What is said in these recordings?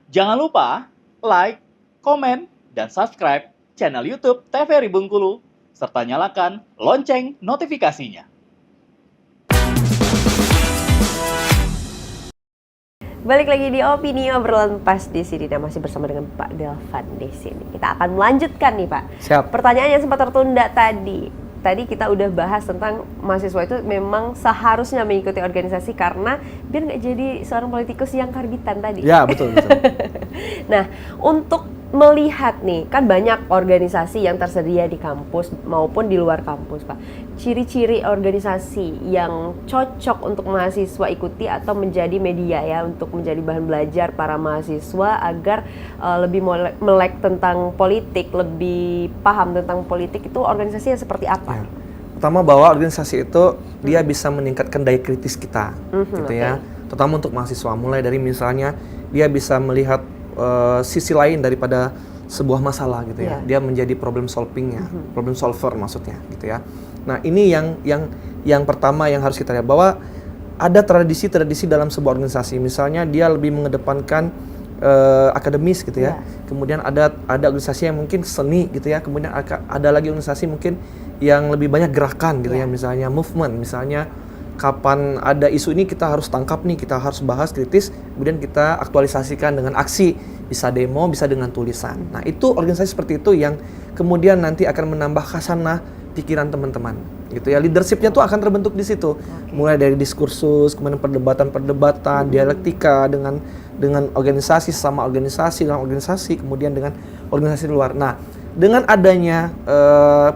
Jangan lupa like, komen, dan subscribe channel YouTube TVRI Bengkulu, serta nyalakan lonceng notifikasinya. Balik lagi di Opini Obrolan Pas di sini, dan masih bersama dengan Pak Delvan di sini. Kita akan melanjutkan nih Pak. Siap. Pertanyaan yang sempat tertunda tadi. Tadi kita udah bahas tentang mahasiswa itu memang seharusnya mengikuti organisasi karena biar nggak jadi seorang politikus yang karbitan tadi. Ya, betul. Nah, untuk melihat nih, kan banyak organisasi yang tersedia di kampus maupun di luar kampus, Pak. Ciri-ciri organisasi yang cocok untuk mahasiswa ikuti atau menjadi media ya, untuk menjadi bahan belajar para mahasiswa agar lebih melek tentang politik, lebih paham tentang politik, itu organisasi yang seperti apa? Ya. Pertama, bahwa organisasi itu dia bisa meningkatkan daya kritis kita, gitu ya. Terutama untuk mahasiswa, mulai dari misalnya dia bisa melihat sisi lain daripada sebuah masalah gitu ya. Dia menjadi problem solvingnya, problem solver maksudnya gitu ya. Nah, ini yang pertama yang harus kita lihat, bahwa ada tradisi-tradisi dalam sebuah organisasi. Misalnya dia lebih mengedepankan akademis gitu ya. Kemudian ada organisasi yang mungkin seni gitu ya. Kemudian ada lagi organisasi mungkin yang lebih banyak gerakan gitu ya. Misalnya movement, misalnya kapan ada isu ini kita harus tangkap nih, kita harus bahas kritis, kemudian kita aktualisasikan dengan aksi, bisa demo, bisa dengan tulisan. Nah, itu organisasi seperti itu yang kemudian nanti akan menambah khasanah pikiran teman-teman, gitu ya. Leadershipnya tuh akan terbentuk di situ, mulai dari diskursus, kemudian perdebatan-perdebatan, dialektika dengan organisasi sama organisasi dalam organisasi, kemudian dengan organisasi luar. Nah, dengan adanya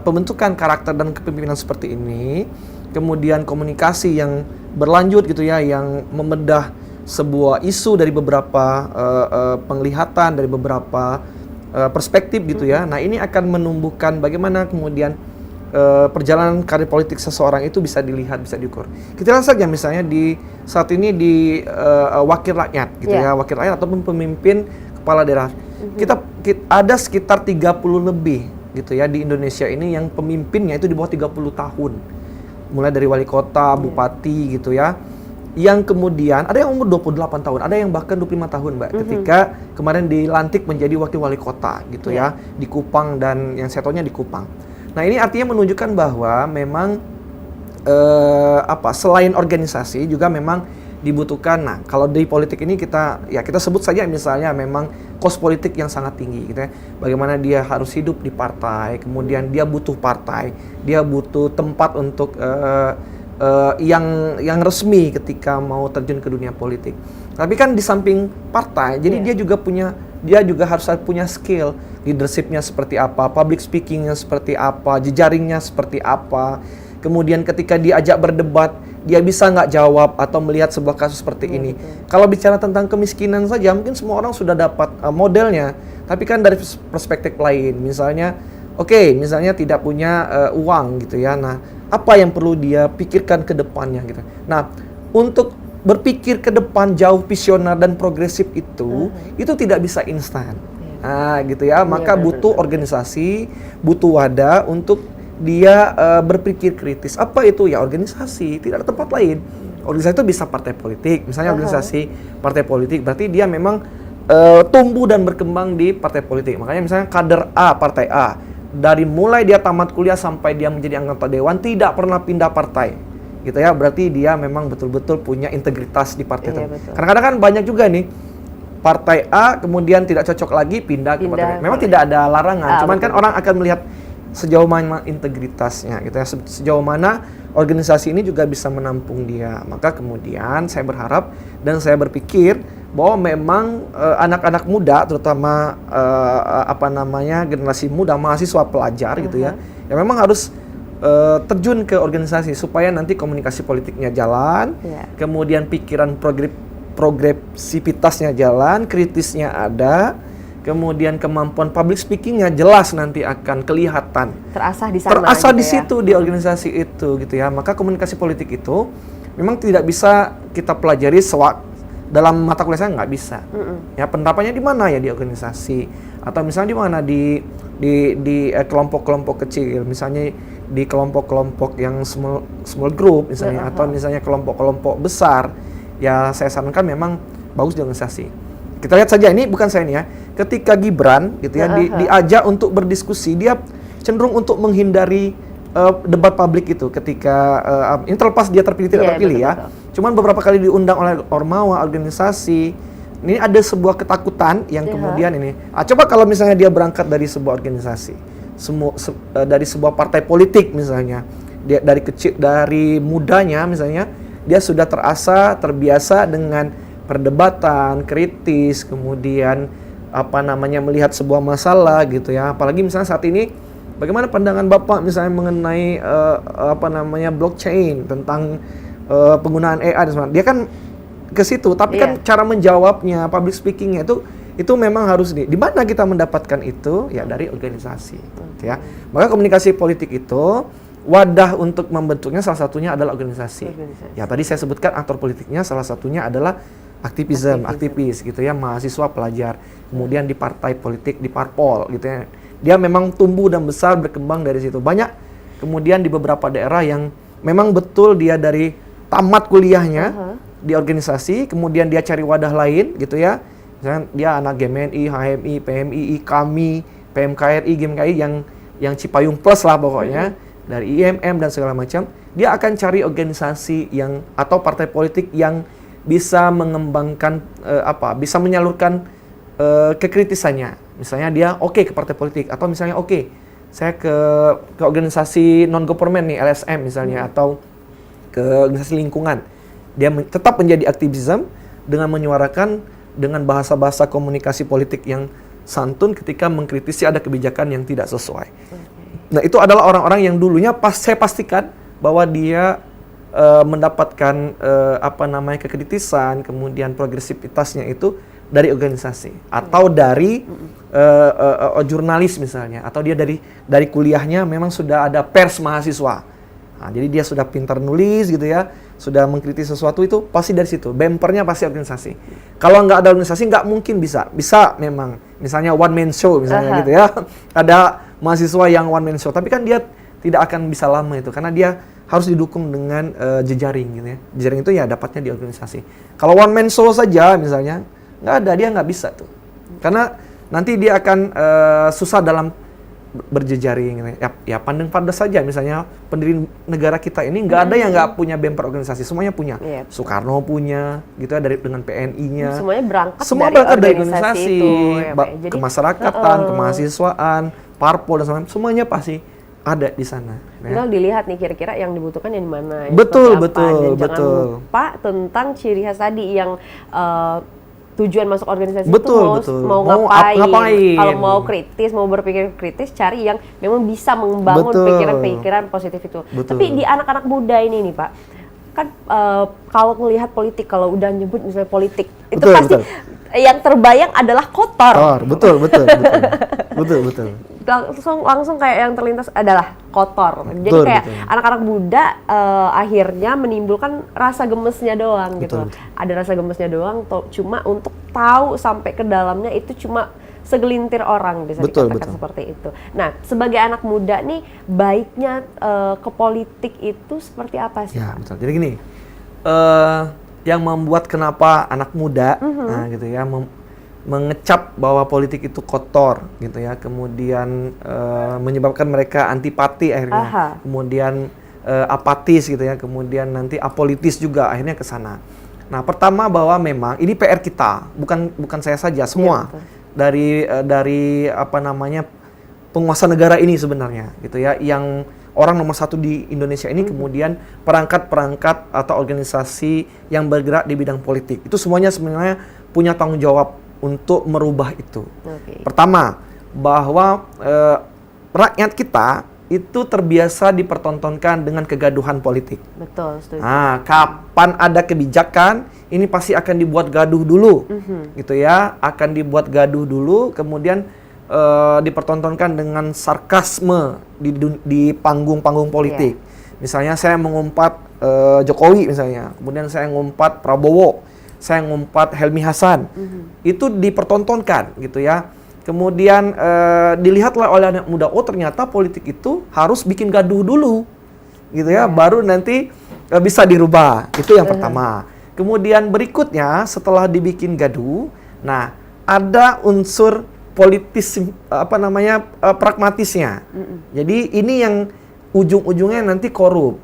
pembentukan karakter dan kepemimpinan seperti ini, kemudian komunikasi yang berlanjut gitu ya, yang membedah sebuah isu dari beberapa penglihatan, dari beberapa perspektif gitu ya. Nah, ini akan menumbuhkan bagaimana kemudian perjalanan karir politik seseorang itu bisa dilihat, bisa diukur. Kita lihat saja misalnya di saat ini di wakil rakyat gitu ya, wakil rakyat ataupun pemimpin kepala daerah. Kita ada sekitar 30 lebih gitu ya di Indonesia ini yang pemimpinnya itu di bawah 30 tahun. Mulai dari wali kota, bupati gitu ya. Yang kemudian ada yang umur 28 tahun, ada yang bahkan 25 tahun, Mbak, ketika kemarin dilantik menjadi wakil wali kota gitu ya, di Kupang, dan yang saya tahunya di Kupang. Nah, ini artinya menunjukkan bahwa memang selain organisasi juga memang dibutuhkan. Nah, kalau di politik ini kita sebut saja misalnya memang kos politik yang sangat tinggi gitu ya. Bagaimana dia harus hidup di partai, kemudian dia butuh partai, dia butuh tempat untuk yang resmi ketika mau terjun ke dunia politik. Tapi kan di samping partai, jadi dia juga harus punya skill, leadershipnya seperti apa, public speakingnya seperti apa, jejaringnya seperti apa. Kemudian ketika diajak berdebat, dia bisa nggak jawab atau melihat sebuah kasus seperti ini. Kalau bicara tentang kemiskinan saja, mungkin semua orang sudah dapat modelnya. Tapi kan dari perspektif lain, misalnya, misalnya tidak punya uang gitu ya. Nah, apa yang perlu dia pikirkan ke depannya gitu. Nah, untuk berpikir ke depan jauh, visioner dan progresif itu tidak bisa instan. Nah, gitu ya. Maka butuh organisasi, butuh wadah untuk dia berpikir kritis. Apa itu? Ya organisasi, tidak ada tempat lain. Organisasi itu bisa partai politik, misalnya organisasi partai politik, berarti dia memang tumbuh dan berkembang di partai politik. Makanya misalnya kader A, partai A, dari mulai dia tamat kuliah sampai dia menjadi anggota dewan, tidak pernah pindah partai, gitu ya. Berarti dia memang betul-betul punya integritas di partai itu. Kadang-kadang kan banyak juga nih, partai A kemudian tidak cocok lagi pindah ke partai B. Memang tidak ada larangan, cuman kan orang akan melihat sejauh mana integritasnya gitu ya, sejauh mana organisasi ini juga bisa menampung dia. Maka kemudian saya berharap dan saya berpikir bahwa memang anak-anak muda, terutama generasi muda, mahasiswa pelajar gitu ya, yang memang harus terjun ke organisasi supaya nanti komunikasi politiknya jalan, kemudian pikiran progresivitasnya jalan, kritisnya ada, kemudian kemampuan public speakingnya jelas nanti akan kelihatan. Terasah di sana. Terasah gitu di situ di organisasi itu gitu ya. Maka komunikasi politik itu memang tidak bisa kita pelajari dalam mata kuliah saya, nggak bisa. Ya, penerapannya di mana ya, di organisasi atau misalnya di mana di kelompok-kelompok kecil, misalnya di kelompok-kelompok yang small group misalnya, atau misalnya kelompok-kelompok besar. Ya, saya sarankan memang bagus di organisasi. kita lihat saja ini bukan saya nih ya. Ketika Gibran gitu ya diajak untuk berdiskusi, dia cenderung untuk menghindari debat publik itu ketika ini terlepas dia terpilih tidak terpilih ya. Cuman beberapa kali diundang oleh ormawa, organisasi. Ini ada sebuah ketakutan yang kemudian ini. Coba kalau misalnya dia berangkat dari sebuah organisasi, dari sebuah partai politik misalnya, dia dari kecil, dari mudanya misalnya, dia sudah terbiasa dengan perdebatan, kritis, kemudian melihat sebuah masalah gitu ya. Apalagi misalnya saat ini, bagaimana pandangan Bapak misalnya mengenai blockchain, tentang penggunaan AI dan sebagainya. Dia kan ke situ, tapi kan cara menjawabnya, public speakingnya itu memang harus di mana kita mendapatkan itu ya dari organisasi, ya. Maka komunikasi politik itu wadah untuk membentuknya salah satunya adalah organisasi. Ya tadi saya sebutkan aktor politiknya salah satunya adalah aktivis gitu ya, mahasiswa, pelajar, kemudian di partai politik, di parpol gitu ya. Dia memang tumbuh dan besar berkembang dari situ. Banyak kemudian di beberapa daerah yang memang betul dia dari tamat kuliahnya di organisasi, kemudian dia cari wadah lain gitu ya. Misalnya dia anak GMNI, HMI, PMII, KAMI, PMKRI, GMKI yang Cipayung Plus lah pokoknya, dari IMM dan segala macam. Dia akan cari organisasi yang atau partai politik yang bisa mengembangkan bisa menyalurkan kekritisannya. Misalnya dia ke partai politik, atau misalnya saya ke organisasi non government nih, LSM misalnya, atau ke organisasi lingkungan. Dia tetap menjadi aktivisme dengan menyuarakan dengan bahasa-bahasa komunikasi politik yang santun ketika mengkritisi ada kebijakan yang tidak sesuai. Nah, itu adalah orang-orang yang dulunya saya pastikan bahwa dia mendapatkan kekritisan, kemudian progresivitasnya itu dari organisasi atau dari jurnalis misalnya, atau dia dari kuliahnya memang sudah ada pers mahasiswa. Nah, jadi dia sudah pintar nulis gitu ya, sudah mengkritis sesuatu, itu pasti dari situ. Bempernya pasti organisasi. Kalau nggak ada organisasi nggak mungkin bisa memang misalnya one man show misalnya gitu ya. Ada mahasiswa yang one man show, tapi kan dia tidak akan bisa lama itu karena dia harus didukung dengan jejaring gitu ya. Jejaring itu ya dapatnya di organisasi. Kalau one man show saja misalnya nggak ada, dia nggak bisa tuh. Karena nanti dia akan susah dalam berjejaring. Ya pandang-pandang saja misalnya pendiri negara kita ini nggak ada yang nggak punya bemper organisasi, semuanya punya. Soekarno punya gitu ya, dengan PNI-nya. Semuanya berangkat dari organisasi itu, ya, kemasyarakatan, kemahasiswaan, parpol dan semuanya pasti ada di sana. Tinggal dilihat nih kira-kira yang dibutuhkan yang mana. Betul. Dan jangan lupa tentang ciri khas tadi yang tujuan masuk organisasi itu mau ngapain. Kalau mau kritis, mau berpikir kritis, cari yang memang bisa membangun pikiran-pikiran positif itu. Tapi di anak-anak muda ini nih Pak, kan kalau melihat politik, kalau udah nyebut misalnya politik, itu pasti yang terbayang adalah kotor. Betul. Langsung kayak yang terlintas adalah kotor. Jadi kayak anak-anak muda akhirnya menimbulkan rasa gemesnya doang gitu. Ada rasa gemesnya doang, cuma untuk tahu sampai ke dalamnya itu cuma segelintir orang, bisa dikatakan seperti itu. Nah, sebagai anak muda nih, baiknya ke politik itu seperti apa sih? Ya, betul. Jadi gini, yang membuat kenapa anak muda gitu ya mengecap bahwa politik itu kotor gitu ya, kemudian menyebabkan mereka antipati akhirnya, kemudian apatis gitu ya, kemudian nanti apolitis juga akhirnya ke sana. Nah, pertama bahwa memang ini PR kita, bukan saya saja, semua. Dari penguasa negara ini sebenarnya gitu ya, yang orang nomor satu di Indonesia ini, kemudian perangkat-perangkat atau organisasi yang bergerak di bidang politik, itu semuanya sebenarnya punya tanggung jawab untuk merubah itu. Pertama, bahwa rakyat kita itu terbiasa dipertontonkan dengan kegaduhan politik. Betul, setuju. Nah, kapan ada kebijakan, ini pasti akan dibuat gaduh dulu, gitu ya, akan dibuat gaduh dulu, kemudian dipertontonkan dengan sarkasme di panggung-panggung politik. Misalnya saya mengumpat Jokowi misalnya, kemudian saya ngumpat Prabowo, saya ngumpat Helmi Hasan, itu dipertontonkan gitu ya. Kemudian dilihatlah oleh anak muda, oh ternyata politik itu harus bikin gaduh dulu, gitu ya, baru nanti bisa dirubah. Itu yang pertama. Kemudian berikutnya setelah dibikin gaduh, Nah, ada unsur politis pragmatisnya. Jadi ini yang ujung-ujungnya nanti korup.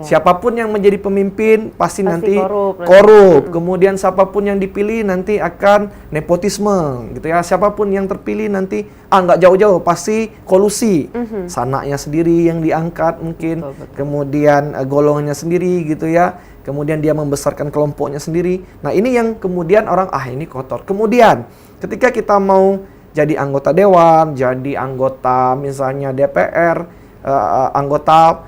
Siapapun yang menjadi pemimpin pasti nanti korup. Kemudian siapapun yang dipilih nanti akan nepotisme, gitu ya. Siapapun yang terpilih nanti nggak jauh-jauh pasti kolusi. Sanaknya sendiri yang diangkat mungkin, kemudian golongannya sendiri, gitu ya. Kemudian dia membesarkan kelompoknya sendiri. Nah, ini yang kemudian orang ini kotor. Kemudian ketika kita mau jadi anggota dewan, jadi anggota misalnya DPR, anggota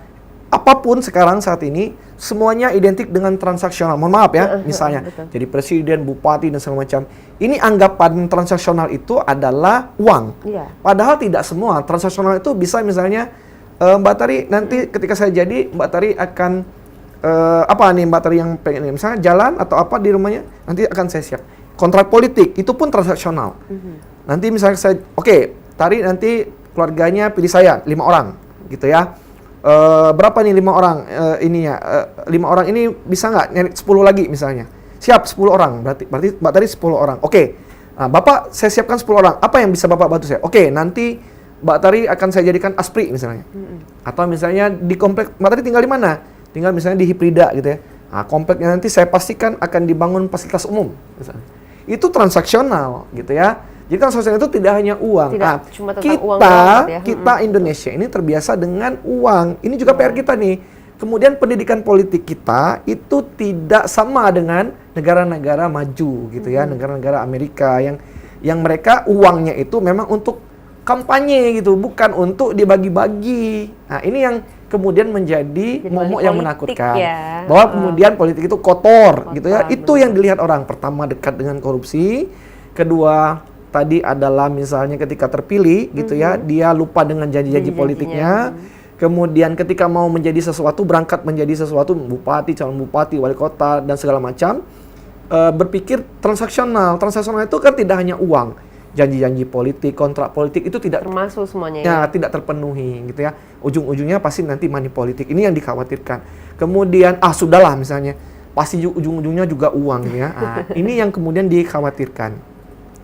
apapun sekarang saat ini, semuanya identik dengan transaksional. Mohon maaf ya, misalnya jadi presiden, bupati, dan segala macam. Ini anggapan transaksional itu adalah uang. Padahal tidak semua. Transaksional itu bisa misalnya, Mbak Tari, nanti ketika saya jadi, Mbak Tari akan, apa nih Mbak Tari yang pengen, misalnya jalan atau apa di rumahnya, nanti akan saya siap. Kontrak politik, itu pun transaksional. Nanti misalnya saya, Tari nanti keluarganya pilih saya, 5 orang, gitu ya. Berapa nih 5 orang 5 orang ini bisa nggak nyari 10 lagi misalnya? Siap 10 orang, berarti Mbak tadi 10 orang. Nah, Bapak saya siapkan 10 orang. Apa yang bisa Bapak bantu saya? Nanti Mbak Tari akan saya jadikan aspri misalnya. Atau misalnya di komplek Mbak Tari tinggal di mana? Tinggal misalnya di Hiprida gitu ya. Nah, kompleknya nanti saya pastikan akan dibangun fasilitas umum misalnya. Itu transaksional gitu ya. Jadi transaksional itu tidak hanya uang. Cuma tentang uang doang, ya. Kita Indonesia ini terbiasa dengan uang. Ini juga PR kita nih. Kemudian pendidikan politik kita itu tidak sama dengan negara-negara maju gitu ya, negara-negara Amerika yang mereka uangnya itu memang untuk kampanye gitu, bukan untuk dibagi-bagi. Nah, ini yang kemudian menjadi momok yang menakutkan. Ya. Bahwa kemudian politik itu kotor gitu ya. Itu yang dilihat orang. Pertama, dekat dengan korupsi. Kedua, tadi adalah misalnya ketika terpilih gitu ya, dia lupa dengan janji-janji politiknya. Kemudian ketika mau menjadi sesuatu, berangkat menjadi sesuatu, bupati, calon bupati, wali kota, dan segala macam, berpikir transaksional. Transaksional itu kan tidak hanya uang. Janji-janji politik, kontrak politik itu tidak termasuk semuanya ya, tidak terpenuhi gitu ya. Ujung-ujungnya pasti nanti money politik. Ini yang dikhawatirkan. Kemudian sudahlah misalnya, pasti ujung-ujungnya juga uang ya. Ini yang kemudian dikhawatirkan.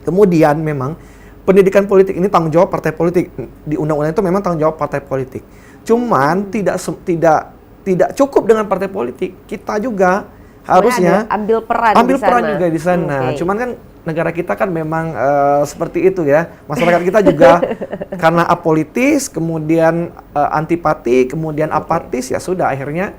Kemudian memang pendidikan politik ini tanggung jawab partai politik. Di undang-undang itu memang tanggung jawab partai politik. Cuman tidak cukup dengan partai politik. Kita juga harusnya ambil peran juga di sana. Cuman kan negara kita kan memang seperti itu ya. Masyarakat kita juga karena apolitis, kemudian antipati, kemudian apatis, ya sudah akhirnya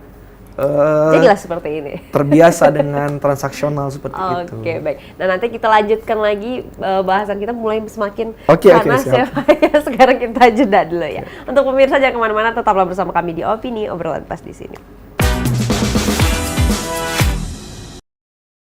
jadilah seperti ini. Terbiasa dengan transaksional seperti itu. Oke, baik. Nah, nanti kita lanjutkan lagi bahasan kita mulai semakin panas ya, Pak. Sekarang kita jeda dulu ya. Untuk pemirsa jangan kemana-mana, tetaplah bersama kami di Opini Obrolan Pas di sini.